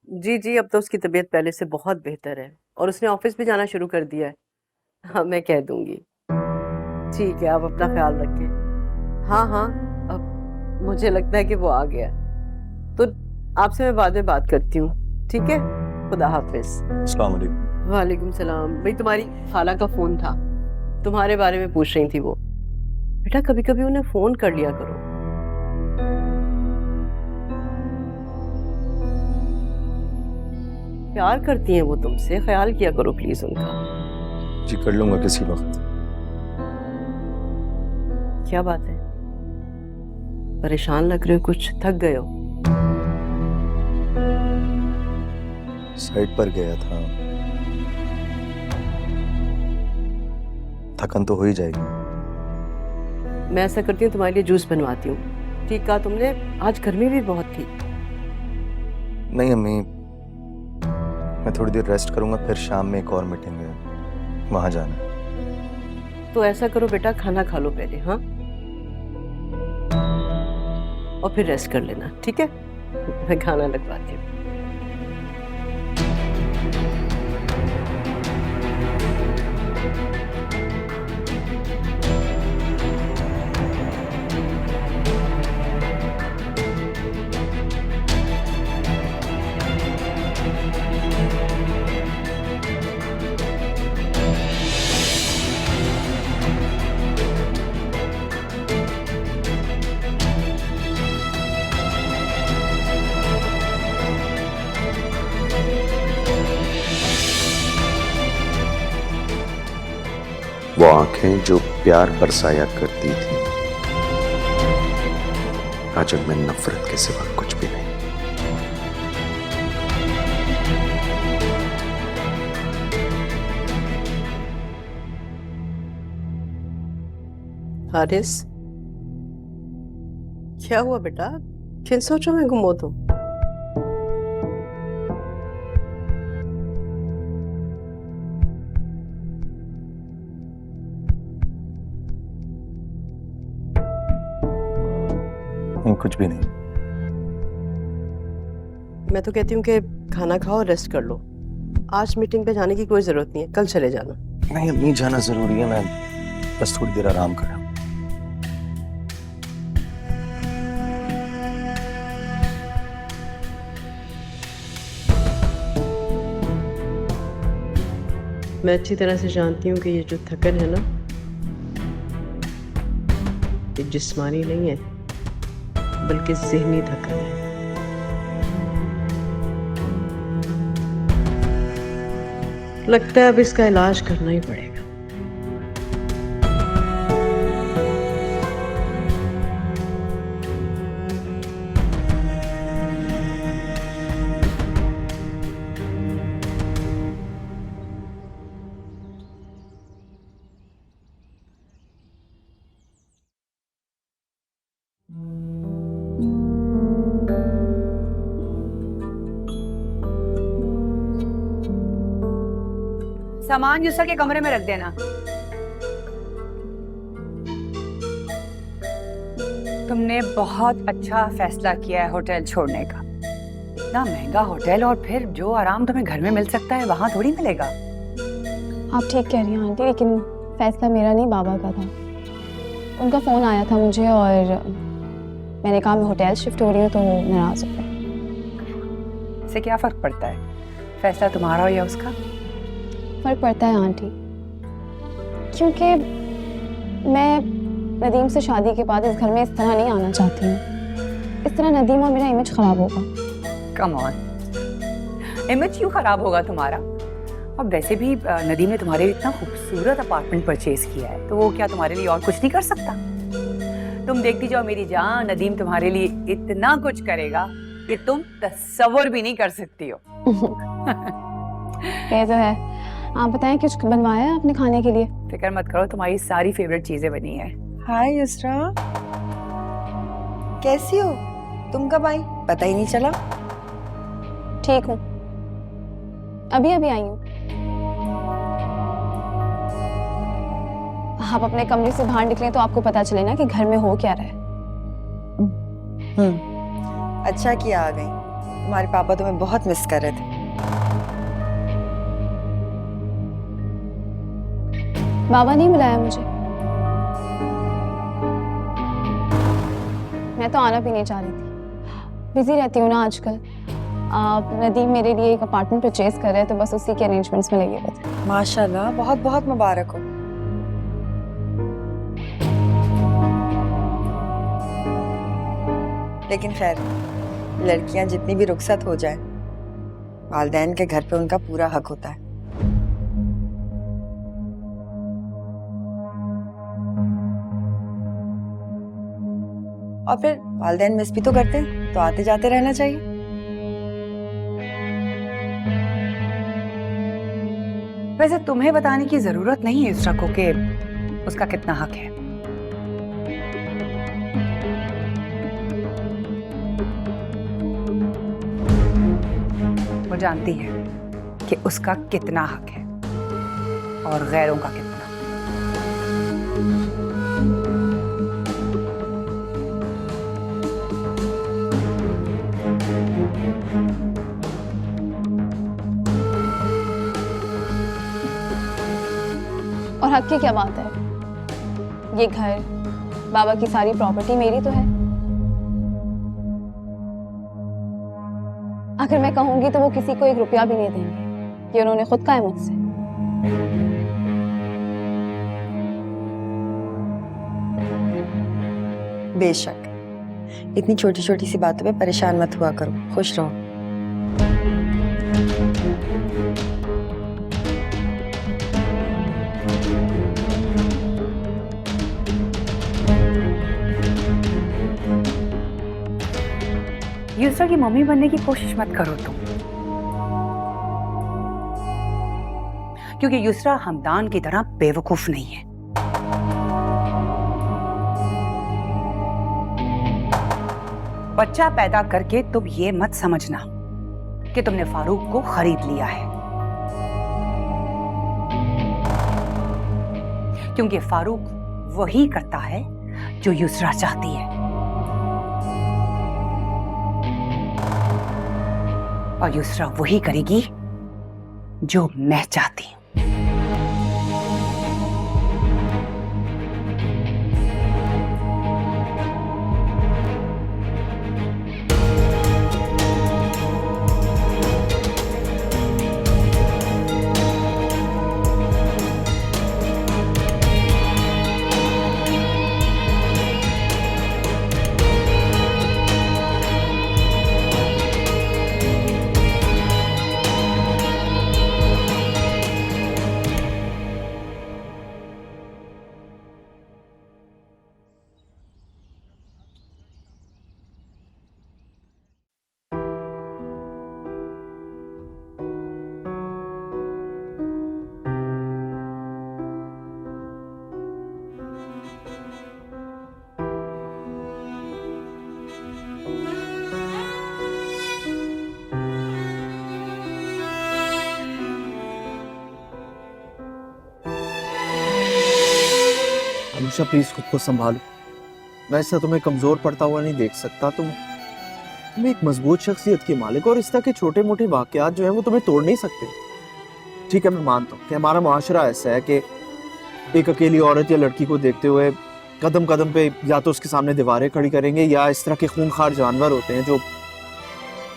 जी जी, अब तो उसकी तबीयत पहले से बहुत बेहतर है और उसने ऑफिस भी जाना शुरू कर दिया है। हाँ, मैं कह दूंगी। ठीक है, आप अपना ख्याल रखें। हाँ हाँ, अब मुझे लगता है कि वो आ गया है। तो आपसे मैं बाद में बात करती हूँ। ठीक है, खुदा हाफिज। अस्सलाम वालेकुम। वालेकुम सलाम। भाई, तुम्हारी खाला का फोन था, तुम्हारे बारे में पूछ रही थी वो। बेटा, कभी कभी उन्हें फोन कर लिया करो। प्यार करती हैं वो तुमसे, ख्याल किया करो प्लीज उनका। जी कर लूंगा किसी वक्त। क्या बात है, परेशान लग रहे हो, कुछ थक गए हो? साइट पर गया था, थकन तो हो ही जाएगी। मैं ऐसा करती हूँ, तुम्हारे लिए जूस बनवाती हूँ। ठीक कहा तुमने, आज गर्मी भी बहुत थी। नहीं अम्मी, मैं थोड़ी देर रेस्ट करूंगा, फिर शाम में एक और मीटिंग है, वहां जाना है। तो ऐसा करो बेटा, खाना खा लो पहले, हाँ, और फिर रेस्ट कर लेना, ठीक है? मैं खाना लगवाती हूँ। वो आंखें जो प्यार बरसाया करती थी, आज उनमें नफरत के सिवा कुछ भी नहीं। हारिस, क्या हुआ बेटा? किन सोचों में गुम हो तुम? नहीं, कुछ भी नहीं। मैं तो कहती हूँ कि खाना खाओ और रेस्ट कर लो। आज मीटिंग पे जाने की कोई जरूरत नहीं है, कल चले जाना। नहीं अम्मी, जाना जरूरी है, मैं बस थोड़ी देर आराम कर रहा हूँ। मैं अच्छी तरह से जानती हूँ कि ये जो थकन है ना, ये जिस्मानी नहीं है, बल्कि ज़हनी थकन है। लगता है अब इसका इलाज करना ही पड़ेगा। सामान यूसर के कमरे में रख देना। तुमने बहुत अच्छा फैसला किया है होटल छोड़ने का। इतना महंगा होटल और फिर जो आराम तुम्हें घर में मिल सकता है वहां थोड़ी मिलेगा। आप ठीक कह रही हैं आंटी, लेकिन फैसला मेरा नहीं, बाबा का था। उनका फ़ोन आया था मुझे और मैंने कहा मैं होटल शिफ्ट हो रही हूँ, तो वो नाराज़ हो गए। इससे क्या फ़र्क पड़ता है, फैसला तुम्हारा हो या उसका? फ़र्क पड़ता है आंटी, क्योंकि मैं नदीम से शादी के बाद इस घर में इस तरह नहीं आना चाहती हूँ। इस तरह नदीम और मेरा इमेज ख़राब होगा। कम ऑन, इमेज क्यों ख़राब होगा तुम्हारा? और वैसे भी नदीम ने तुम्हारे लिए इतना खूबसूरत अपार्टमेंट परचेज किया है, तो वो क्या तुम्हारे लिए और कुछ नहीं कर सकता? तुम देखती जाओ मेरी जान, नदीम तुम्हारे लिए इतना कुछ करेगा कि तुम तस्वर भी नहीं कर सकती हो। ये तो है। आप बताएं, कुछ बनवाया है आपने खाने के लिए? फिक्र मत करो, तुम्हारी सारी फेवरेट चीजें बनी है। हाय युसरा, कैसी हो? तुम कब आई, पता ही नहीं चला। ठीक हूँ, अभी अभी आई हूँ। आप अपने कमरे से बाहर निकले तो आपको पता चले ना कि घर में हो क्या रहा है। अच्छा किया आ गई, तुम्हारे पापा तुम्हें बहुत मिस कर रहे थे। बाबा नहीं बुलाया मुझे। मैं तो आना भी नहीं चाह रही थी, बिजी रहती हूँ ना आजकल। नदीम मेरे लिए एक अपार्टमेंट परचेज कर रहे हैं, तो बस उसी के अरेंजमेंट्स में लगे हुए थे। माशाल्लाह, बहुत बहुत मुबारक हो। लेकिन खैर, लड़कियां जितनी भी रुखसत हो जाए, वालिदैन के घर पे उनका पूरा हक होता है। और फिर वालिदैन मिस भी तो करते हैं, तो आते जाते रहना चाहिए। वैसे तुम्हें बताने की जरूरत नहीं है युसरा को कि उसका कितना हक है। वो जानती है कि उसका कितना हक है और गैरों का कितना। और हक की क्या बात है? ये घर, बाबा की सारी प्रॉपर्टी मेरी तो है। अगर मैं कहूंगी तो वो किसी को 1 रुपया भी नहीं देंगे, ये उन्होंने खुद कहा है मुझसे। बेशक, इतनी छोटी छोटी सी बातों पे परेशान मत हुआ करो, खुश रहो। युसरा की मम्मी बनने की कोशिश मत करो तुम, क्योंकि युसरा हमदान की तरह बेवकूफ नहीं है। बच्चा पैदा करके तुम ये मत समझना कि तुमने फारूक को खरीद लिया है, क्योंकि फारूक वही करता है जो युसरा चाहती है, और युसरा वही करेगी जो मैं चाहती हूं। अनुषा प्लीज खुद को संभालो। मैं ऐसा तुम्हें कमजोर पड़ता हुआ नहीं देख सकता। तुम एक मजबूत शख्सियत की मालिक, और इस तरह के छोटे मोटे वाकयात जो है वो तुम्हें तोड़ नहीं सकते। ठीक है, मैं मानता हूँ कि हमारा मुआशरा ऐसा है कि एक अकेली औरत या लड़की को देखते हुए कदम कदम पे या तो उसके सामने दीवारें खड़ी करेंगे, या इस तरह के खूंखार जानवर होते हैं जो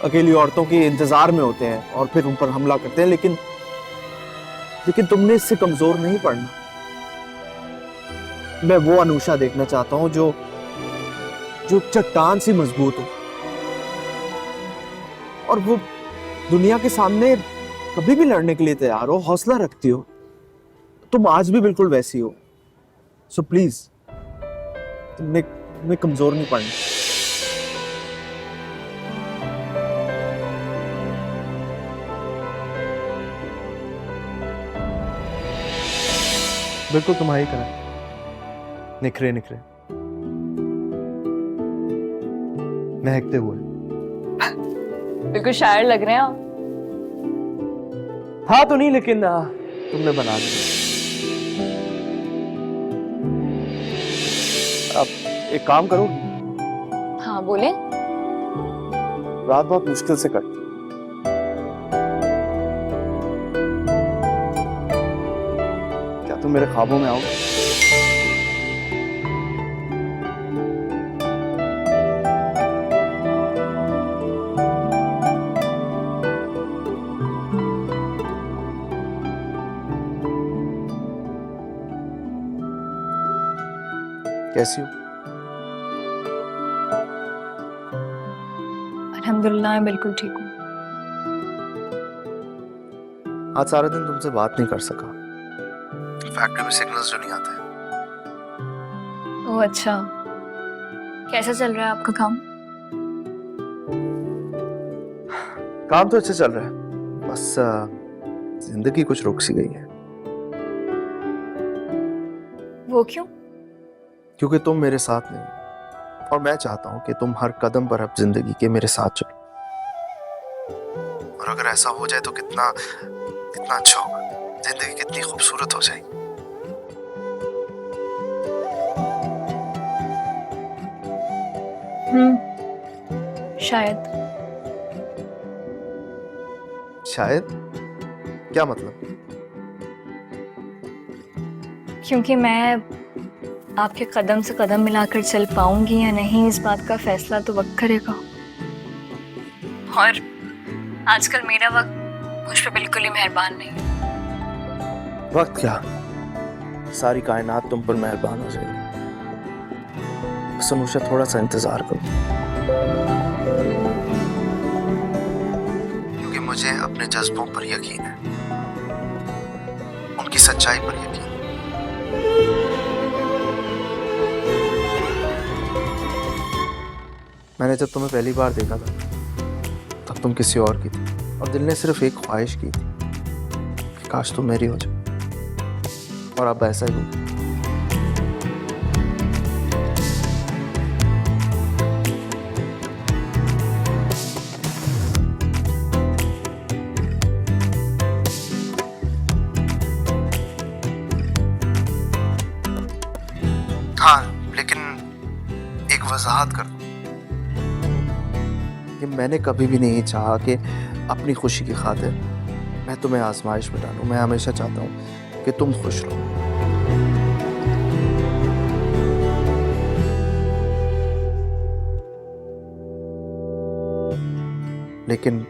अकेली औरतों के इंतजार में होते हैं और फिर उन पर हमला करते हैं। लेकिन तुमने इससे कमजोर नहीं पड़ना। मैं वो अनुषा देखना चाहता हूं जो चट्टान सी मजबूत हो, और वो दुनिया के सामने कभी भी लड़ने के लिए तैयार हो, हौसला रखती हो। तुम आज भी बिल्कुल वैसी हो। सो प्लीज तुमने कमजोर नहीं पड़ना। बिल्कुल तुम्हारी तरह निखरे निखरे महकते हुए। बिल्कुल शायर लग रहे हैं आप। हाँ तो नहीं, लेकिन तुमने बना दिया। अब एक काम करो, हाँ बोले। रात बहुत मुश्किल से कटी। क्या तुम मेरे ख्वाबों में आओगे? कैसी हो? अल्हम्दुलिल्लाह मैं बिल्कुल ठीक हूँ। आज सारा दिन तुमसे बात नहीं कर सका। फैक्ट्री में सिग्नल्स जो नहीं आते। ओह अच्छा, कैसा चल रहा है आपका काम? काम तो अच्छा चल रहा है, बस जिंदगी कुछ रुक सी गई है। वो क्यों? क्योंकि तुम मेरे साथ नहीं, और मैं चाहता हूं कि तुम हर कदम पर अब जिंदगी के मेरे साथ चलो। और अगर ऐसा हो जाए तो कितना कितना अच्छा होगा, जिंदगी कितनी खूबसूरत हो जाएगी। शायद। शायद? क्या मतलब? क्योंकि मैं आपके कदम से कदम मिलाकर चल पाऊंगी या नहीं, इस बात का फैसला तो वक्त करेगा। और आजकल मेरा वक्त मुझ पे बिल्कुल ही मेहरबान नहीं। वक्त क्या, सारी कायनात तुम पर मेहरबान हो जाएगी। बस अनुषा थोड़ा सा इंतजार करो, क्योंकि मुझे अपने जज्बों पर यकीन है, उनकी सच्चाई पर यकीन है। मैंने जब तुम्हें पहली बार देखा था तब तुम किसी और की थी, और दिल ने सिर्फ एक ख्वाहिश की थी कि काश तुम मेरी हो जाए, और अब ऐसा ही होगा। हाँ, लेकिन एक वजाहत कर दूं कि मैंने कभी भी नहीं चाहा कि अपनी खुशी की खातिर मैं तुम्हें आजमाइश में डालूं। मैं हमेशा चाहता हूं कि तुम खुश रहो। लेकिन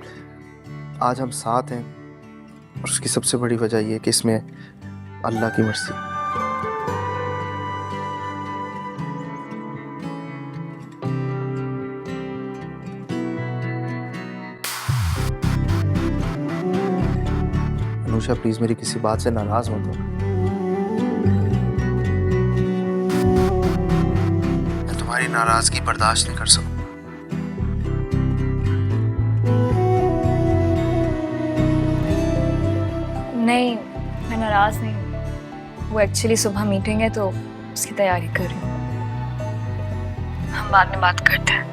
आज हम साथ हैं, और उसकी सबसे बड़ी वजह यह कि इसमें अल्लाह की मर्जी है। अनुषा प्लीज मेरी किसी बात से नाराज मत हो। मैं तुम्हारी नाराजगी बर्दाश्त नहीं कर सकूंगा। नहीं, मैं नाराज नहीं हूँ। वो एक्चुअली सुबह मीटिंग है तो उसकी तैयारी कर रही हूँ। हम बाद में बात करते हैं,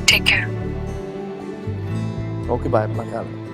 ठीक है? ओके बाय, अपना ख्याल रखो।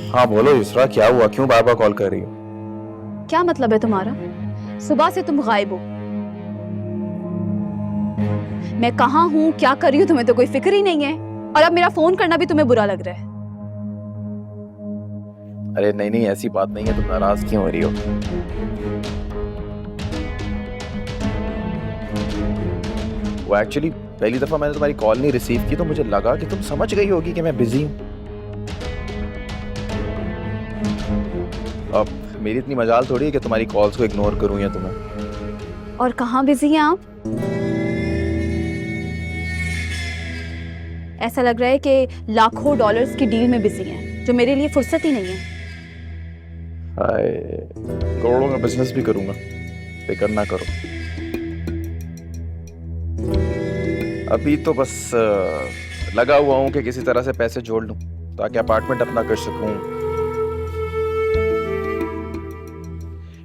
हाँ बोलो युसरा, क्या हुआ? क्यों बार बार कॉल कर रही हो? क्या मतलब है तुम्हारा? सुबह से तुम गायब हो। मैं कहाँ हूँ, क्या कर रही हूँ, तुम्हें तो कोई फिक्र ही नहीं है। और अब मेरा फोन करना भी तुम्हें बुरा लग रहा है। अरे नहीं नहीं, ऐसी बात नहीं है, तुम नाराज क्यों हो रही हो? वो एक्चुअली पहली दफा मैंने तुम्हारी कॉल नहीं रिसीव की तो मुझे लगा कि तुम समझ गई होगी कि मैं बिजी हूँ। अब मेरी इतनी मजाल थोड़ी है कि तुम्हारी कॉल्स को इग्नोर करूं या तुम्हें। और कहाँ बिजी हैं आप? ऐसा लग रहा है कि लाखों डॉलर्स की डील में बिजी हैं, जो मेरे लिए फुर्सत ही नहीं है। हाय, करोड़ों में बिजनेस भी करूंगा, फिक्र ना करो। अभी तो बस लगा हुआ हूँ कि किसी तरह से पैसे जोड़ लूं ताकि अपार्टमेंट अपना कर सकूं।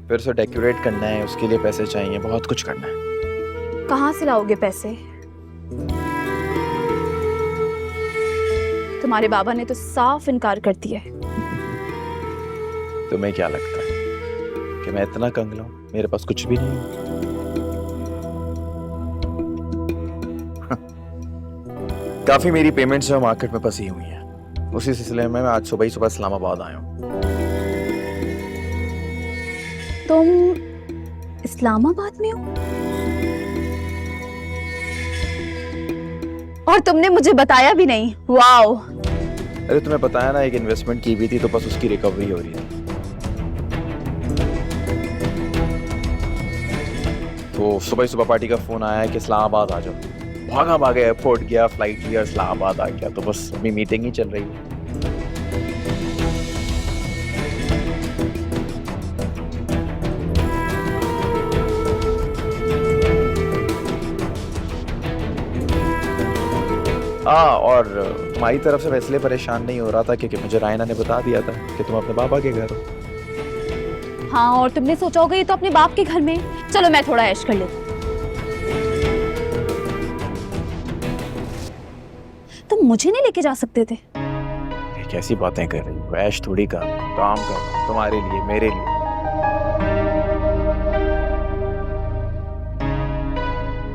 फिर से डेकोरेट करना है, उसके लिए पैसे चाहिए, बहुत कुछ करना है। कहाँ से लाओगे पैसे? तुम्हारे बाबा ने तो साफ इनकार कर दिया है। तुम्हें क्या लगता है कि मैं इतना कंगला हूं? मेरे पास कुछ भी नहीं है। काफी मेरी पेमेंट्स जो मार्केट में फंसी हुई हैं, उसी सिलसिले में मैं आज सुबह ही सुबह इस्लामाबाद आया हूँ। तुम इस्लामाबाद में हो? और तुमने मुझे बताया भी नहीं। वाओ! अरे तुम्हें बताया ना, एक इन्वेस्टमेंट की हुई थी तो बस उसकी रिकवरी हो रही थी। तो सुबह सुबह पार्टी का फोन आया कि इस्लामाबाद आ जाओ। भागा भागे एयरपोर्ट गया, फ्लाइट लिया, इस्लामाबाद आ गया। तो बस अभी मीटिंग ही चल रही है। हाँ, और तुम्हारी तरफ से मैं इसलिए परेशान नहीं हो रहा था क्योंकि मुझे रायना ने बता दिया था कि तुम अपने पापा के घर हो। हाँ, और तुमने सोचा होगा ये तो अपने बाप के घर में। चलो मैं थोड़ा ऐश कर लेती। तुम मुझे नहीं लेके जा सकते थे? ये कैसी बातें कर रही हो? ऐश थोड़ी का काम कर, तुम्हारे लिए, मेरे लिए।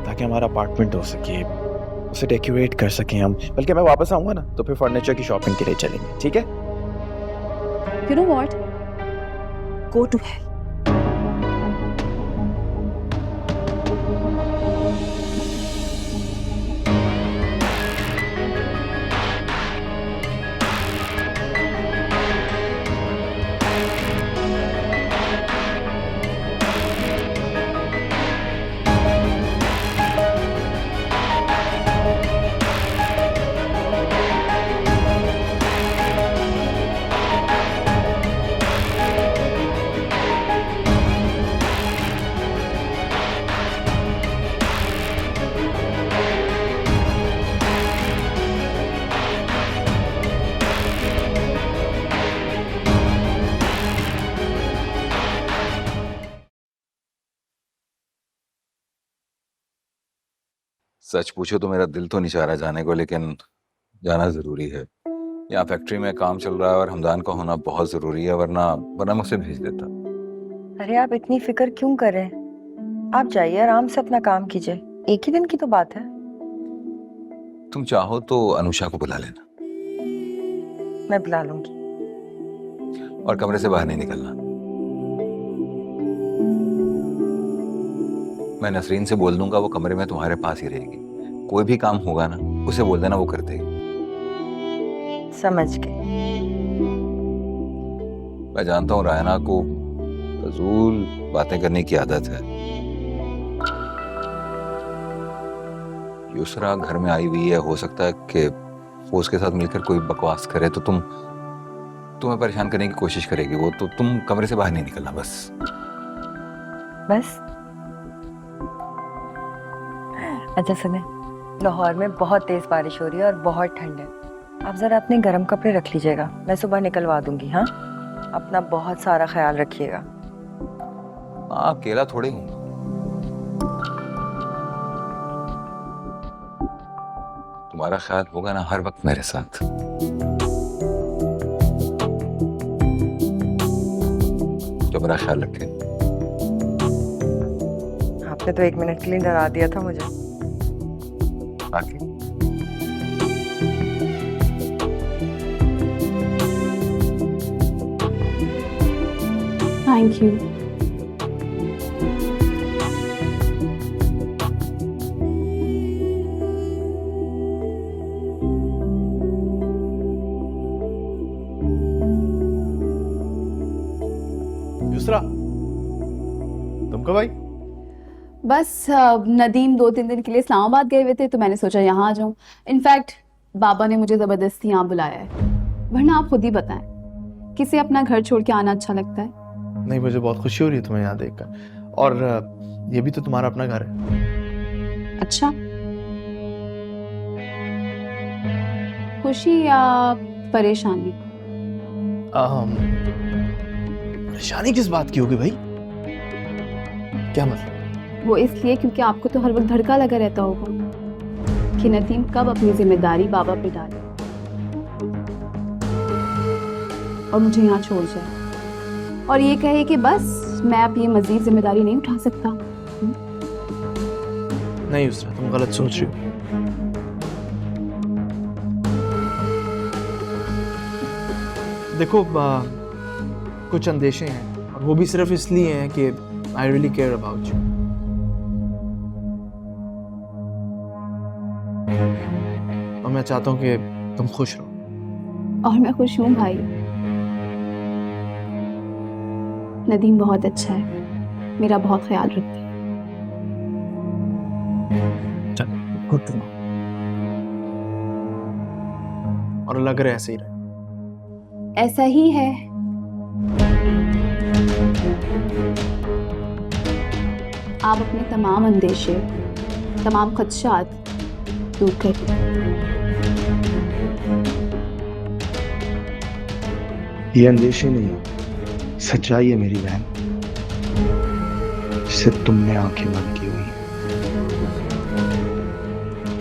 ताकि हमारा अपार्टमेंट हो सके, उसे डेकोरेट कर सकें हम। बल्कि मैं वापस आऊंगा ना तो फिर फर्नीचर की शॉपिंग के लिए चलेंगे, ठीक है? You know what? Go to hell. सच पूछो तो मेरा दिल तो नहीं चाह रहा जाने को, लेकिन जाना जरूरी है। यहाँ फैक्ट्री में काम चल रहा है और हमदान का होना बहुत जरूरी है, वरना वरना मुझसे भेज देता। अरे आप इतनी फिक्र क्यों कर रहे हैं? आप जाइए, आराम से अपना काम कीजिए, एक ही दिन की तो बात है। तुम चाहो तो अनुषा को बुला लेना। मैं बुला लूंगी। और कमरे से बाहर नहीं निकलना। मैं नसरीन से बोल दूंगा, वो कमरे में तुम्हारे पास ही रहेगी। कोई भी काम होगा ना, उसे बोल देना, वो कर देगी। समझ गए। मैं जानता हूँ रायना को फजूल बातें करने की आदत है। युसरा घर में आई हुई है, हो सकता है कि वो उसके साथ मिलकर कोई बकवास करे तो तुम्हें परेशान करने की कोशिश करेगी वो। तो तुम कमरे से बाहर नहीं निकलना बस। बस। अच्छा सुने, लाहौर में बहुत तेज बारिश हो रही है और बहुत ठंड है। आप जरा अपने गर्म कपड़े रख लीजिएगा, मैं सुबह निकलवा दूंगी। हाँ, अपना बहुत सारा ख्याल रखिएगा। अकेला थोड़े हूँ। तुम्हारा ख्याल होगा ना हर वक्त मेरे साथ। तो मेरा ख्याल रखें। आपने तो 1 मिनट के लिए डरा दिया था मुझे। बाकी थैंक यू। दूसरा तुम कब आई? बस नदीम 2-3 दिन के लिए इस्लामाबाद गए हुए थे तो मैंने सोचा यहाँ आ जाऊँ। इनफैक्ट बाबा ने मुझे ज़बरदस्ती यहाँ बुलाया है, वरना आप खुद ही बताएं किसे अपना घर छोड़ के आना अच्छा लगता है। नहीं, मुझे बहुत खुशी हो रही है तुम्हें यहाँ देखकर, और ये भी तो तुम्हारा अपना घर है। अच्छा, खुशी या परेशानी? परेशानी किस बात की होगी भाई? क्या मतलब? वो इसलिए क्योंकि आपको तो हर वक्त धड़का लगा रहता होगा कि नदीम कब अपनी जिम्मेदारी बाबा पे डाले और मुझे यहाँ छोड़ जाए और ये कहे कि बस मैं अब ये मजीद जिम्मेदारी नहीं उठा सकता। नहीं उसरा, तुम गलत सोच रही हो। देखो कुछ अंदेशे हैं और वो भी सिर्फ इसलिए हैं कि I really care about you. और मैं चाहता हूँ कि तुम खुश रहो। और मैं खुश हूँ भाई। नदीम बहुत अच्छा है, मेरा बहुत ख्याल रखता है। खुद तुम और लग रहा है ऐसे ही रहे। ऐसा ही है। आप अपने तमाम अंदेशे, तमाम खदशात दूर करें। ये अंदेशे नहीं, सच्चाई है मेरी बहन, जिससे तुमने आंखें बंद की हुई।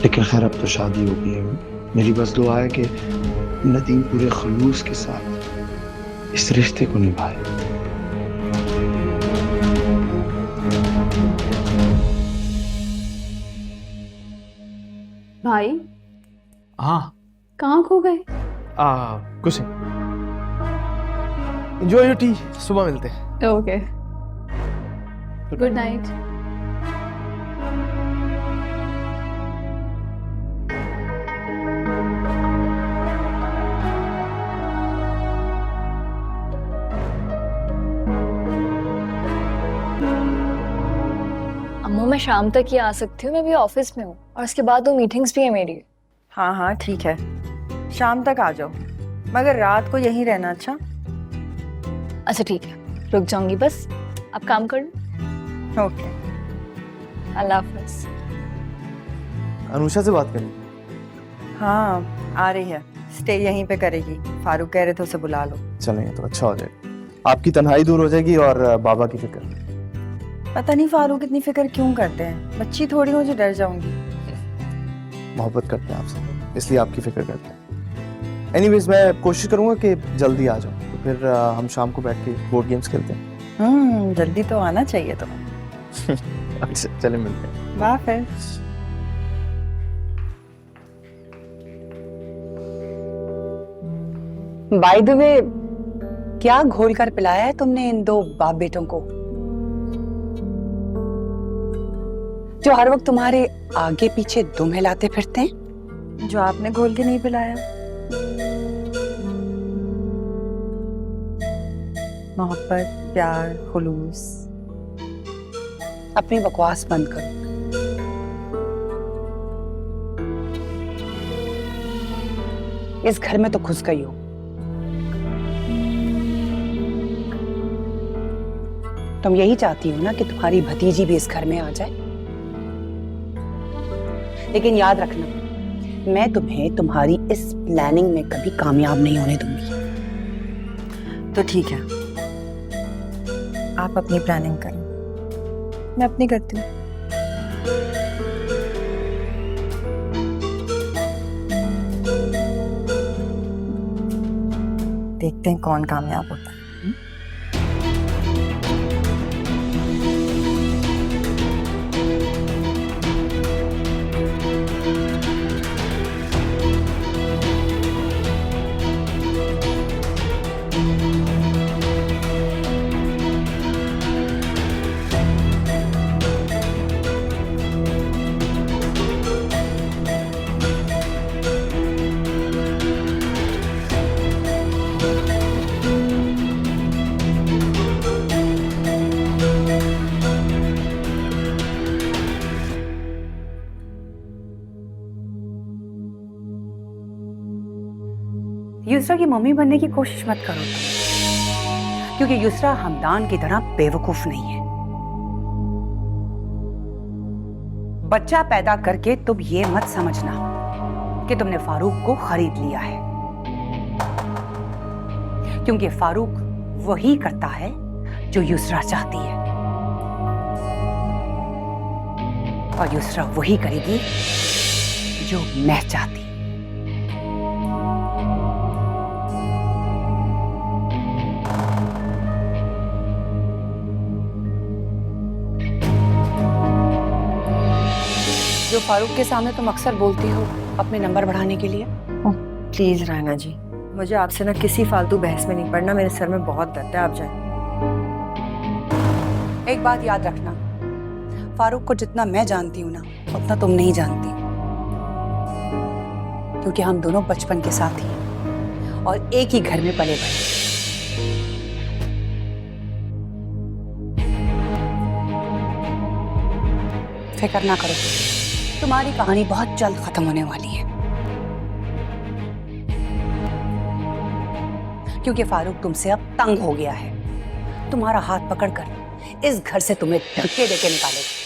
लेकिन खैर अब तो शादी हो गई है। मेरी बस दुआ है कि नदीम पूरे खलूस के साथ इस रिश्ते को निभाए। भाई हाँ कहाँ खो गए? कुछ नहीं। एंजॉय योर टी, सुबह मिलते हैं। Okay, good night. अम्मू मैं शाम तक ही आ सकती हूँ, मैं भी ऑफिस में हूँ और उसके बाद 2 मीटिंग्स भी है मेरी। हाँ हाँ ठीक है, शाम तक आ जाओ, मगर रात को यहीं रहना। अच्छा अच्छा ठीक है, रुक जाऊंगी बस, अब काम कर लो। ओके, अल्लाह हाफिज। अनुषा से बात करें? हाँ आ रही है, स्टे यहीं पे करेगी। फारूक कह रहे थे उसे बुला लो। चलेंगे तो अच्छा हो जाएगा, आपकी तन्हाई दूर हो जाएगी और बाबा की फिक्र। पता नहीं फारूक इतनी फिक्र क्यों करते हैं, बच्ची थोड़ी मुझे डर जाऊंगी। मोहब्बत करते हैं आपसे, इसलिए आपकी फिक्र करते हैं। एनीवेज मैं कोशिश करूंगा कि जल्दी आ जाऊं, तो फिर हम शाम को बैठ के बोर्ड गेम्स खेलते हैं। जल्दी तो आना चाहिए तुम्हें। अच्छा चले मिलते हैं। वाह फिर। बाय द वे, क्या घोल कर पिलाया है तुमने इन 2 बाप बेटों को, जो हर वक्त तुम्हारे आगे पीछे दुम हिलाते फिरते हैं? जो आपने घोल के नहीं पिलाया। मोहब्बत, प्यार, खुलूस। अपनी बकवास बंद करो। इस घर में तो घुस गई हो, तुम यही चाहती हो ना कि तुम्हारी भतीजी भी इस घर में आ जाए। लेकिन याद रखना, मैं तुम्हें तुम्हारी इस प्लानिंग में कभी कामयाब नहीं होने दूंगी। तो ठीक है, आप अपनी प्लानिंग करें, मैं अपनी करती हूँ। देखते हैं कौन कामयाब होता है। युसरा की मम्मी बनने की कोशिश मत करो तुम, क्योंकि युसरा हमदान की तरह बेवकूफ नहीं है। बच्चा पैदा करके तुम ये मत समझना कि तुमने फारूक को खरीद लिया है, क्योंकि फारूक वही करता है जो युसरा चाहती है, और युसरा वही करेगी जो मैं चाहती। जो फारूक के सामने तुम अक्सर बोलती हो अपने नंबर बढ़ाने के लिए। प्लीज राना जी, मुझे आपसे ना किसी फालतू बहस में नहीं पड़ना, मेरे सर में बहुत दर्द है, आप जाएं। एक बात याद रखना, फारूक को जितना मैं जानती हूँ ना उतना तुम नहीं जानती, क्योंकि हम दोनों बचपन के साथी हैं और एक ही घर में पले बड़े। फिक्र ना करो, तुम्हारी कहानी बहुत जल्द खत्म होने वाली है, क्योंकि फारूक तुमसे अब तंग हो गया है। तुम्हारा हाथ पकड़कर इस घर से तुम्हें धक्के देके निकालेगा।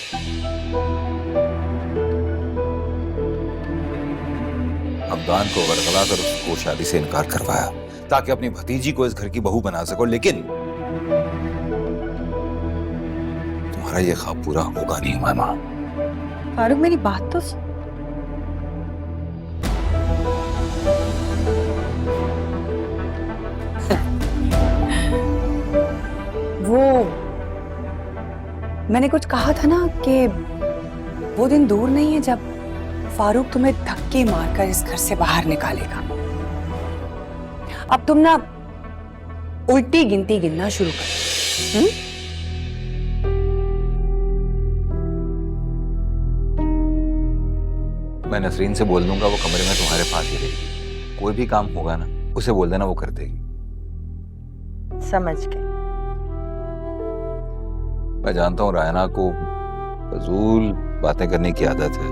हमदान को वरगला कर उसको शादी से इनकार करवाया ताकि अपनी भतीजी को इस घर की बहू बना सको, लेकिन तुम्हारा ये ख्वाब पूरा होगा नहीं मामा। फारूक मेरी बात तो वो मैंने कुछ कहा था ना कि वो दिन दूर नहीं है जब फारूक तुम्हें धक्के मारकर इस घर से बाहर निकालेगा। अब तुम ना उल्टी गिनती गिनना शुरू करो। मैं नसरीन से बोल दूंगा वो कमरे में तुम्हारे पास ही रहेगी, कोई भी काम होगा ना उसे बोल देना, वो कर देगी। समझ गए। मैं जानता हूँ रायना को फजूल बातें करने की आदत है।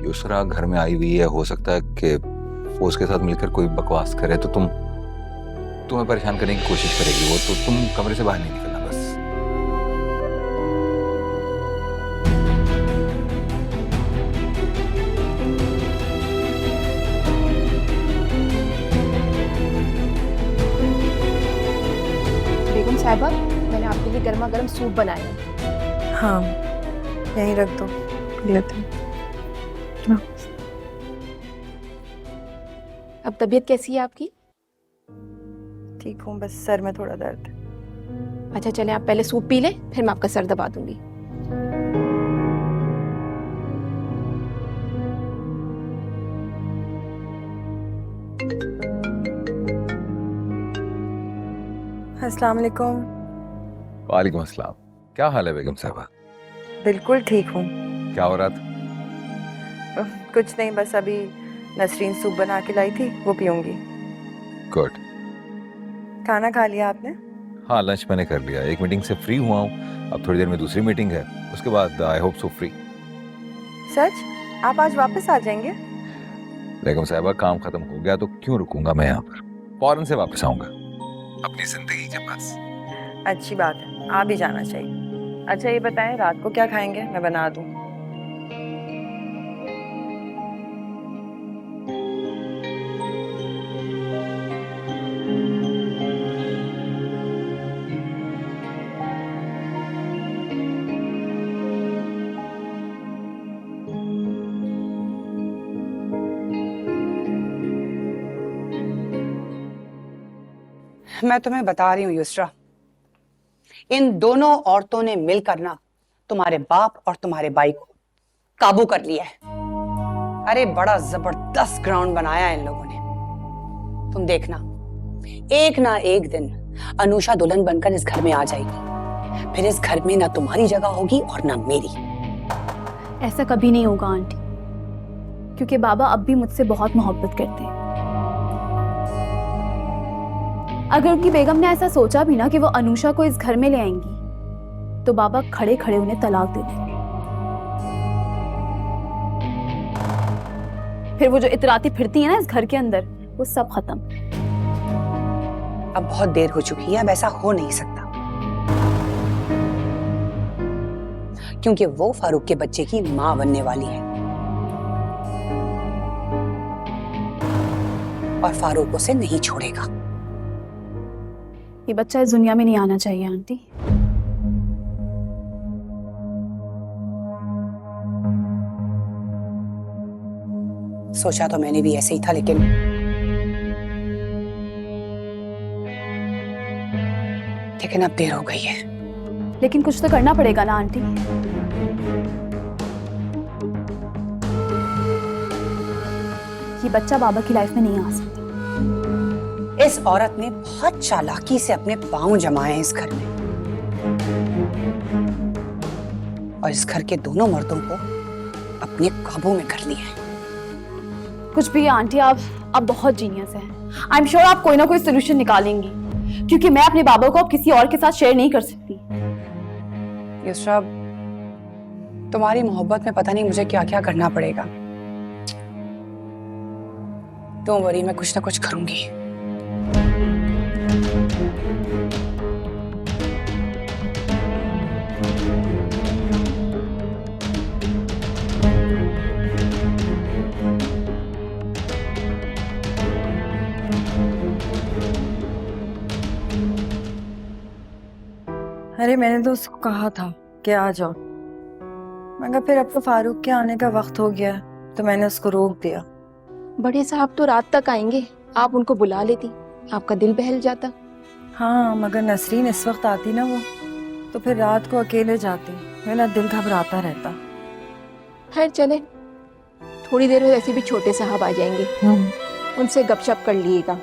युसरा घर में आई हुई है, हो सकता है कि वो उसके साथ मिलकर कोई बकवास करे तो तुम्हें परेशान करने की कोशिश करेगी। वो तो तुम कमरे से बाहर नहीं निकलना बस। बेगम साहिबा, मैंने आपके लिए गर्मा गर्म सूप बनाया है। हाँ, यहीं रख दो, लेते हैं। अब तबीयत कैसी है आपकी? ठीक हूँ, बस सर में थोड़ा दर्द है। अच्छा चले, आप पहले सूप पी लें, फिर मैं आपका सर दबा दूंगी। अस्सलाम वालेकुम। वालेकुम अस्सलाम। क्या हाल है बेगम साहबा? बिल्कुल ठीक हूँ। क्या हो रहा था? कुछ नहीं, बस अभी नसरीन सूप बना के लाई थी, वो पीऊंगी। गुड। खाना खा लिया आपने? हाँ, लंच मैंने कर लिया, एक मीटिंग से फ्री हुआ हूँ, अब थोड़ी देर में दूसरी मीटिंग है, उसके बाद आई होप सो फ्री। सच? आप आज वापस आ जाएंगे? बेगम साहबा, काम खत्म हो गया तो क्यों रुकूंगा मैं यहाँ पर, फौरन से वापस आऊंगा अपनी जिंदगी के पास। अच्छी बात है, आ भी जाना चाहिए। अच्छा ये बताएं, रात को क्या खाएंगे, मैं बना दूं? मैं तुम्हें बता रही हूँ युसरा, इन दोनों औरतों ने मिलकर ना तुम्हारे बाप और तुम्हारे भाई को काबू कर लिया है। अरे बड़ा जबरदस्त ग्राउंड बनाया है इन लोगों ने। तुम देखना, एक ना एक दिन अनुषा दुल्हन बनकर इस घर में आ जाएगी, फिर इस घर में ना तुम्हारी जगह होगी और ना मेरी। ऐसा कभी नहीं होगा आंटी, क्योंकि बाबा अब भी मुझसे बहुत मोहब्बत करते हैं। अगर उनकी बेगम ने ऐसा सोचा भी ना कि वो अनुषा को इस घर में ले आएंगी, तो बाबा खड़े खड़े उन्हें तलाक दे देंगे। फिर वो जो इतराती फिरती है ना इस घर के अंदर, वो सब खत्म। अब बहुत देर हो चुकी है, अब ऐसा हो नहीं सकता, क्योंकि वो फारूक के बच्चे की मां बनने वाली है और फारूक उसे नहीं छोड़ेगा। ये बच्चा इस दुनिया में नहीं आना चाहिए आंटी। सोचा तो मैंने भी ऐसे ही था, लेकिन अब देर हो गई है। लेकिन कुछ तो करना पड़ेगा ना आंटी। ये बच्चा बाबा की लाइफ में नहीं आ सकता। इस औरत ने बहुत चालाकी से अपने पांव जमाए हैं इस घर में, और इस घर के दोनों मर्दों को अपने काबू में कर लिया है। कुछ भी आंटी, आप बहुत जीनियस हैं। आई एम श्योर आप कोई ना कोई सोल्यूशन निकालेंगी, क्योंकि मैं अपने बाबा को अब किसी और के साथ शेयर नहीं कर सकती। युसरा, तुम्हारी मोहब्बत में पता नहीं मुझे क्या क्या करना पड़ेगा। डोंट वरी, मैं कुछ ना कुछ करूंगी। अरे मैंने तो उसको कहा था कि आ जाओ, मगर फिर अब तो फारूक के आने का वक्त हो गया, तो मैंने उसको रोक दिया। बड़े साहब तो रात तक आएंगे, आप उनको बुला लेती, आपका दिल बहल जाता। हाँ, मगर नसरीन इस वक्त आती ना वो, तो फिर रात को अकेले जाती, मेरा दिल घबराता रहता। खैर चले, थोड़ी देर में वैसे भी छोटे साहब आ जाएंगे, उनसे गपशप कर लीजिएगा।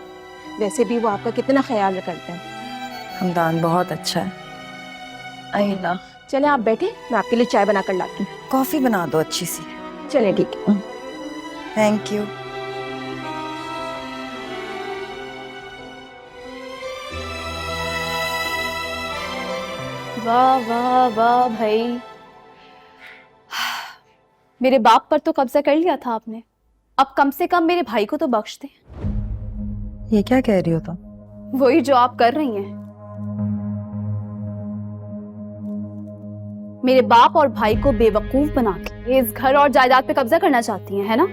वैसे भी वो आपका कितना ख्याल करते हैं। हमदान बहुत अच्छा है। अल्लाह, चले आप बैठे, मैं आपके लिए चाय बना कर लाती हूँ। कॉफी बना दो अच्छी सी। चले ठीक है। Thank you. वाह वाह वाह भाई, मेरे बाप पर तो कब्जा कर लिया था आपने, अब कम से कम मेरे भाई को तो बख्श दे। ये क्या कह रही हो तुम? वही जो आप कर रही हैं। मेरे बाप और भाई को बेवकूफ बना के इस घर और जायदाद पे कब्जा करना चाहती हैं, है ना?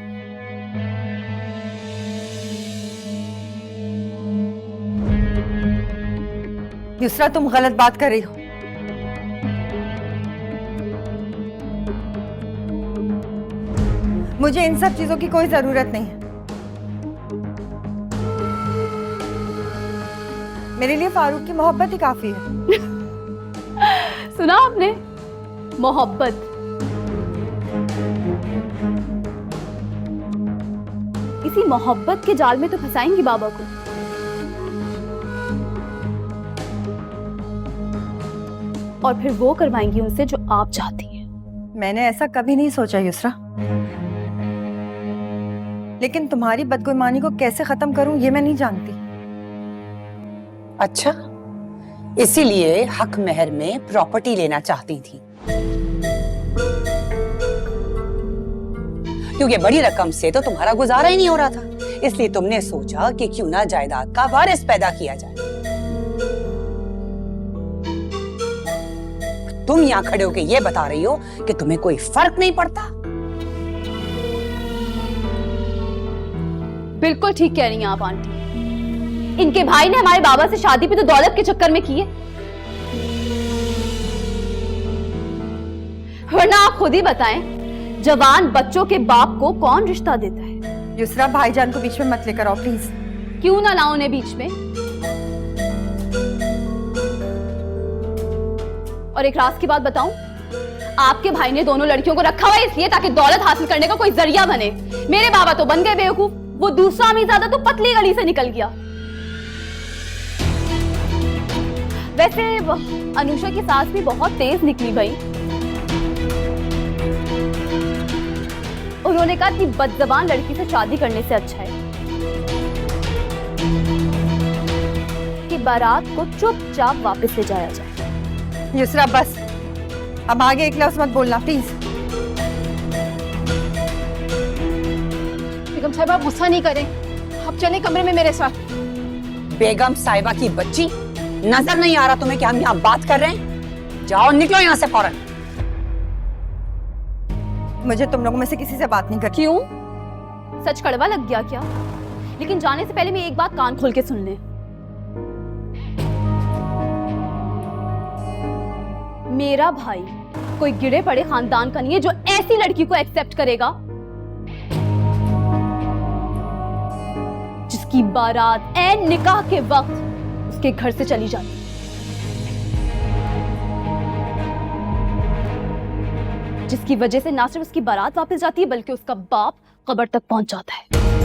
युसरा, तुम गलत बात कर रही हो। मुझे इन सब चीजों की कोई जरूरत नहीं है। मेरे लिए फारूक की मोहब्बत ही काफी है। सुना आपने? मोहब्बत। इसी मोहब्बत के जाल में तो फंसाएंगी बाबा को। और फिर वो करवाएंगी उनसे जो आप चाहती हैं। मैंने ऐसा कभी नहीं सोचा युसरा, लेकिन तुम्हारी बदगुमानी को कैसे खत्म करूं ये मैं नहीं जानती। अच्छा, इसीलिए हक महर में प्रॉपर्टी लेना चाहती थी, क्योंकि बड़ी रकम से तो तुम्हारा गुजारा ही नहीं हो रहा था, इसलिए तुमने सोचा कि क्यों ना जायदाद का वारिस पैदा किया जाए। तुम यहाँ खड़े होके ये बता रही हो कि तुम्हें कोई फर्क नहीं पड़ता। बिल्कुल ठीक कह रही हैं आप आंटी। इनके भाई ने हमारे बाबा से शादी भी तो दौलत के चक्कर में की है, वरना आप खुद ही बताएं, जवान बच्चों के बाप को कौन रिश्ता देता है? युसरा, भाईजान को बीच में मत लेकर आओ प्लीज। क्यों ना लाऊं उन्हें बीच में? और एक राज की बात बताऊं, आपके भाई ने दोनों लड़कियों को रखा हुआ है इसलिए ताकि दौलत हासिल करने का कोई जरिया बने। मेरे बाबा तो बन गए बेवकूफ, वो दूसरा अमीरजादा तो पतली गली से निकल गया। वैसे अनुषा की सास भी बहुत तेज निकली भाई। उन्होंने कहा कि बदजबान लड़की से शादी करने से अच्छा है कि बारात को चुपचाप वापस ले जाया जाए। युसरा बस, अब आगे एक लफ्ज मत बोलना प्लीज। बेगम साहब आप गुस्सा नहीं करें, आप चलें कमरे में मेरे साथ। बेगम साहिबा की बच्ची, नजर नहीं आ रहा तुम्हें कि हम यहाँ बात कर रहे हैं? जाओ निकलो यहाँ से फौरन। मुझे तुम लोगों में से किसी से बात नहीं करनी। क्यों? सच कड़वा लग गया क्या? लेकिन जाने से पहले मैं एक बात कान खोल के सुन ले। मेरा भाई कोई गिरे पड़े खानदान का नहीं है जो ऐसी लड़की को एक्सेप्ट करेगा जिसकी बारात ऐन निकाह के वक्त उसके घर से चली जाती। जिसकी वजह से ना सिर्फ उसकी बारात वापस जाती है बल्कि उसका बाप कब्र तक पहुंच जाता है।